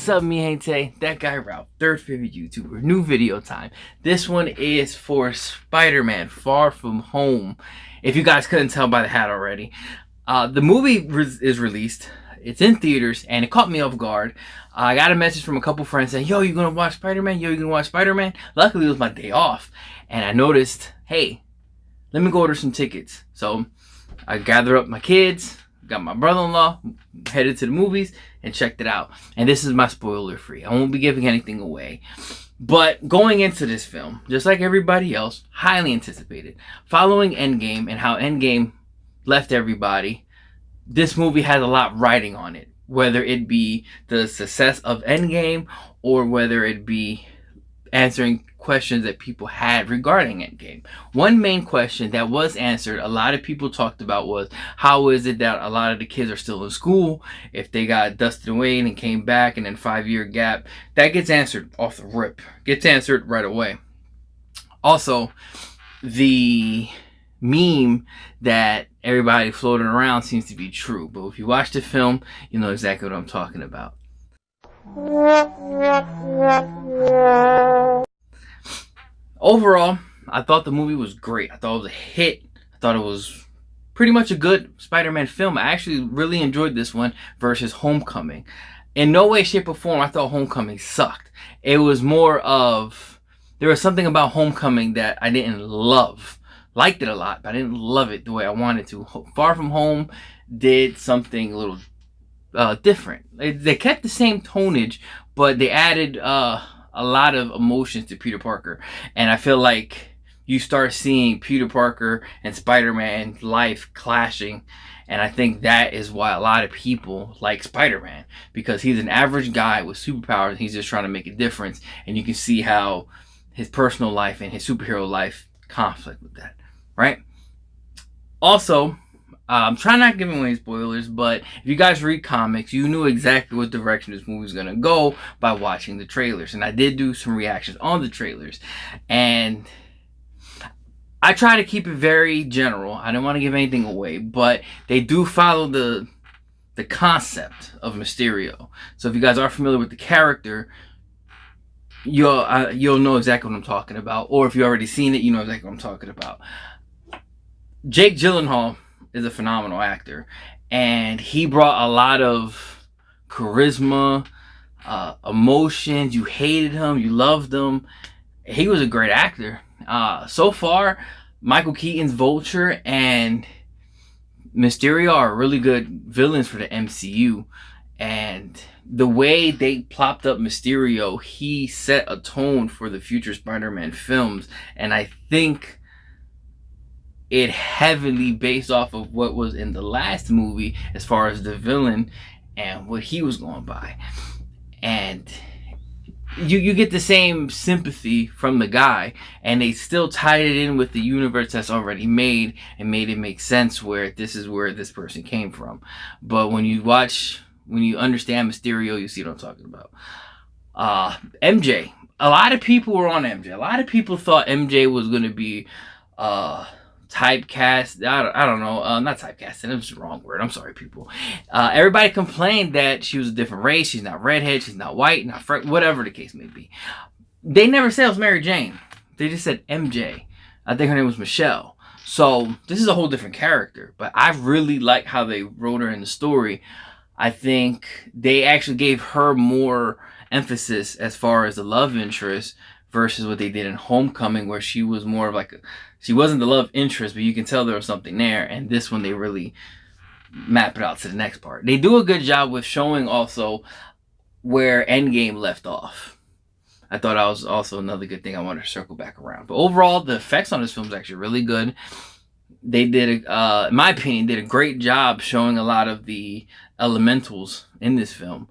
What's up, mi gente? That guy Ralph, third favorite YouTuber. New video time. This one is for Spider-Man Far From Home. If you guys couldn't tell by the hat already. The movie is released. It's in theaters and it caught me off guard. I got a message from a couple friends saying, yo, you gonna watch Spider-Man? Yo, you gonna watch Spider-Man? Luckily, it was my day off. And I noticed, hey, let me go order some tickets. So I gathered up my kids, got my brother-in-law, headed to the movies, and checked it out. And this is my spoiler free. I won't be giving anything away. But going into this film, just like everybody else, highly anticipated. Following Endgame and how Endgame left everybody, this movie has a lot riding on it. Whether it be the success of Endgame or whether it be answering questions that people had regarding Endgame. One main question that was answered, a lot of people talked about, was how is it that a lot of the kids are still in school if they got dusted away and came back and then 5-year gap. That gets answered off the rip. Gets answered right away. Also, the meme that everybody floating around seems to be true. But if you watch the film, you know exactly what I'm talking about. Overall, I thought the movie was great. I thought it was a hit. I thought it was pretty much a good Spider-Man film. I actually really enjoyed this one versus Homecoming. In no way, shape, or form, I thought Homecoming sucked. It was more of, there was something about Homecoming that I didn't love. Liked it a lot, but I didn't love it the way I wanted to. Far From Home did something a little different. They kept the same tonnage, but they added a lot of emotions to Peter Parker. And I feel like you start seeing Peter Parker and Spider-Man life clashing. And I think that is why a lot of people like Spider-Man. Because he's an average guy with superpowers. He's just trying to make a difference. And you can see how his personal life and his superhero life conflict with that. Right? Also, I'm trying not to give away spoilers, but if you guys read comics, you knew exactly what direction this movie was going to go by watching the trailers. And I did do some reactions on the trailers. And I try to keep it very general. I don't want to give anything away, but they do follow the concept of Mysterio. So if you guys are familiar with the character, you'll know exactly what I'm talking about. Or if you've already seen it, you know exactly what I'm talking about. Jake Gyllenhaal is a phenomenal actor, and he brought a lot of charisma, emotions. You hated him, you loved him. He was a great actor. So far, Michael Keaton's Vulture and Mysterio are really good villains for the MCU, and the way they plopped up Mysterio, he set a tone for the future Spider-Man films, and I think it heavily based off of what was in the last movie as far as the villain and what he was going by. And you get the same sympathy from the guy, and they still tied it in with the universe that's already made and made it make sense where this is where this person came from. But when you understand Mysterio, you see what I'm talking about. MJ. A lot of people were on MJ. A lot of people thought MJ was going to be typecast. I don't know. Not typecasting. It was the wrong word. I'm sorry, people. Everybody complained that she was a different race. She's not redhead. She's not white. Not whatever the case may be. They never said it was Mary Jane. They just said MJ. I think her name was Michelle. So this is a whole different character. But I really like how they wrote her in the story. I think they actually gave her more emphasis as far as the love interest versus what they did in Homecoming, where she was more of like she wasn't the love interest, but you can tell there was something there. And this one, they really map it out to the next part. They do a good job with showing also where Endgame left off. I thought that was also another good thing I wanted to circle back around. But overall, the effects on this film is actually really good. They did, in my opinion, did a great job showing a lot of the elementals in this film.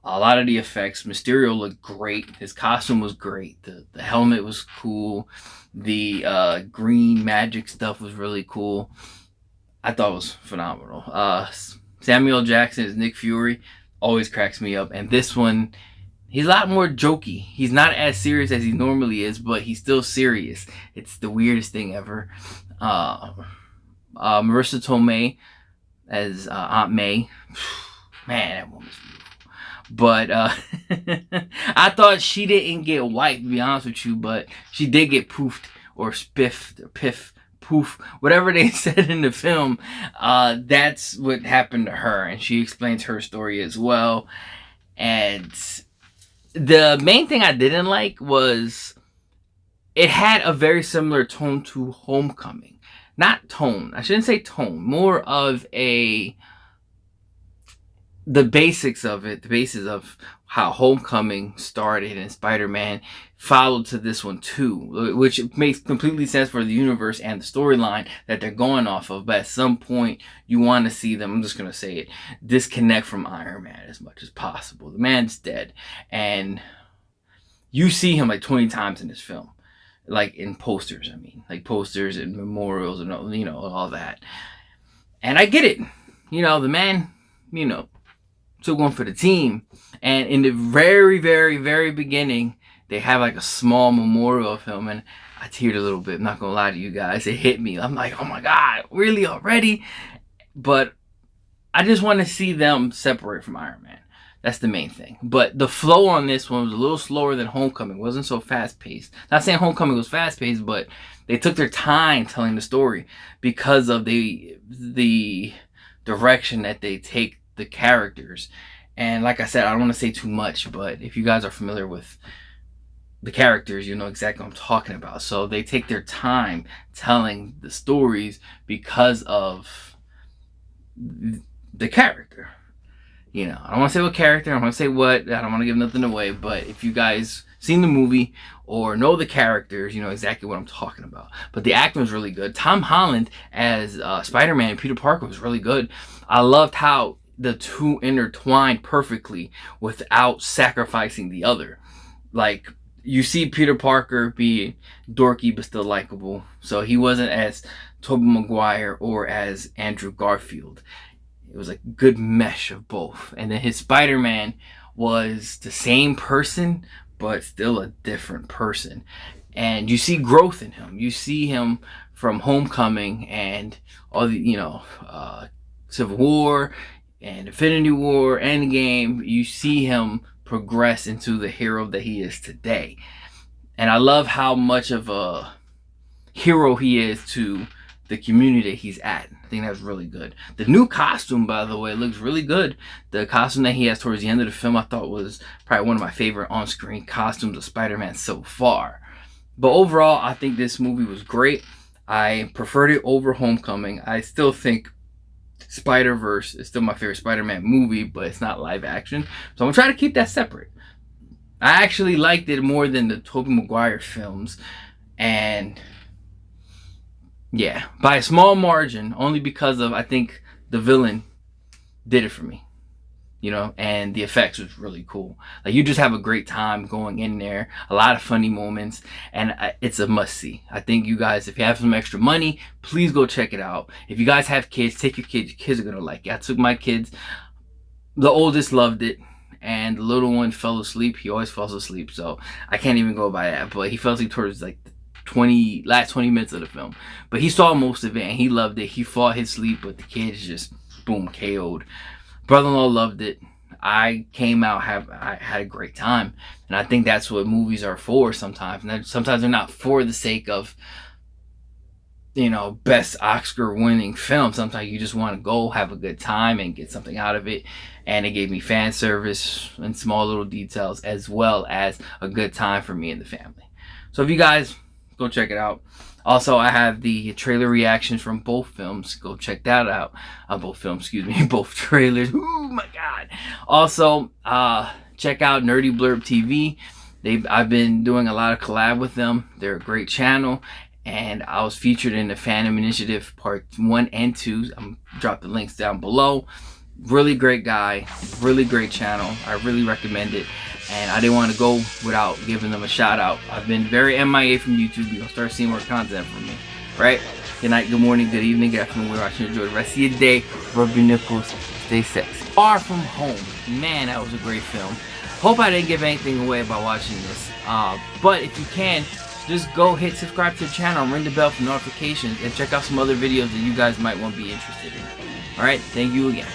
A lot of the effects. Mysterio looked great. His costume was great. The helmet was cool. The green magic stuff was really cool. I thought it was phenomenal. Samuel Jackson as Nick Fury always cracks me up. And this one, he's a lot more jokey. He's not as serious as he normally is, but he's still serious. It's the weirdest thing ever. Marissa Tomei as Aunt May. Man, that woman's beautiful. But I thought she didn't get wiped, to be honest with you, but she did get poofed or spiffed or piff, poof, whatever they said in the film. That's what happened to her, and she explains her story as well. And the main thing I didn't like was it had a very similar tone to Homecoming. Not tone, I shouldn't say tone, more of the basics of it, the basis of how Homecoming started and Spider-Man followed to this one too, which makes completely sense for the universe and the storyline that they're going off of. But at some point, you want to see them, I'm just going to say it, disconnect from Iron Man as much as possible. The man's dead, and you see him like 20 times in this film, like in posters, I mean, like posters and memorials and, you know, all that. And I get it, you know, the man, you know, took one for the team. And in the very, very, very beginning, they have like a small memorial of him, and I teared a little bit, I'm not gonna lie to you guys. It hit me. I'm like, oh my God, really already? But I just want to see them separate from Iron Man. That's the main thing. But the flow on this one was a little slower than Homecoming. It wasn't so fast-paced. Not saying Homecoming was fast-paced, but they took their time telling the story because of the direction that they take the characters. And like I said, I don't want to say too much, but if you guys are familiar with the characters, you know exactly what I'm talking about. So they take their time telling the stories because of the character. You know, I don't want to say what character, I don't want to say what, I don't want to give nothing away, but if you guys seen the movie or know the characters, you know exactly what I'm talking about. But the acting was really good. Tom Holland as Spider-Man and Peter Parker was really good. I loved how the two intertwined perfectly without sacrificing the other. Like, you see Peter Parker be dorky but still likable. So he wasn't as Tobey Maguire or as Andrew Garfield. It was like good mesh of both. And then his Spider-Man was the same person, but still a different person. And you see growth in him. You see him from Homecoming and all the, you know, Civil War and Infinity War, Endgame. You see him progress into the hero that he is today. And I love how much of a hero he is to the community that he's at. I think that's really good. The new costume, by the way, looks really good. The costume that he has towards the end of the film, I thought was probably one of my favorite on-screen costumes of Spider-Man so far. But overall, I think this movie was great. I preferred it over Homecoming. I still think Spider-Verse is still my favorite Spider-Man movie, but it's not live action. So I'm going to try to keep that separate. I actually liked it more than the Tobey Maguire films. And yeah, by a small margin, only because of, I think, the villain did it for me. You know, and the effects was really cool. Like, you just have a great time going in there. A lot of funny moments, and it's a must-see. I think you guys, if you have some extra money, please go check it out. If you guys have kids, take your kids. Your kids are going to like it. I took my kids. The oldest loved it, and the little one fell asleep. He always falls asleep, so I can't even go by that. But he fell asleep towards, like, last 20 minutes of the film. But he saw most of it, and he loved it. He fought his sleep, but the kids just, boom, KO'd. Brother-in-law loved it. I came out, I had a great time. And I think that's what movies are for sometimes. And sometimes they're not for the sake of, you know, best Oscar-winning film. Sometimes you just want to go have a good time and get something out of it. And it gave me fan service and small little details, as well as a good time for me and the family. So if you guys go check it out. Also, I have the trailer reactions from both films. Go check that out. Both films, excuse me. Both trailers. Oh my God. Also, check out Nerdy Blurb TV. I've been doing a lot of collab with them. They're a great channel. And I was featured in the Phantom Initiative Part 1 and 2. I'm drop the links down below. Really great guy. Really great channel. I really recommend it. And I didn't want to go without giving them a shout out. I've been very MIA from YouTube. You're going to start seeing more content from me. Right? Good night, good morning, good evening, good afternoon. We're watching. Enjoy the rest of your day. Rub your nipples. Stay sexy. Far From Home. Man, that was a great film. Hope I didn't give anything away by watching this. But if you can, just go hit subscribe to the channel, ring the bell for notifications, and check out some other videos that you guys might want to be interested in. Alright? Thank you again.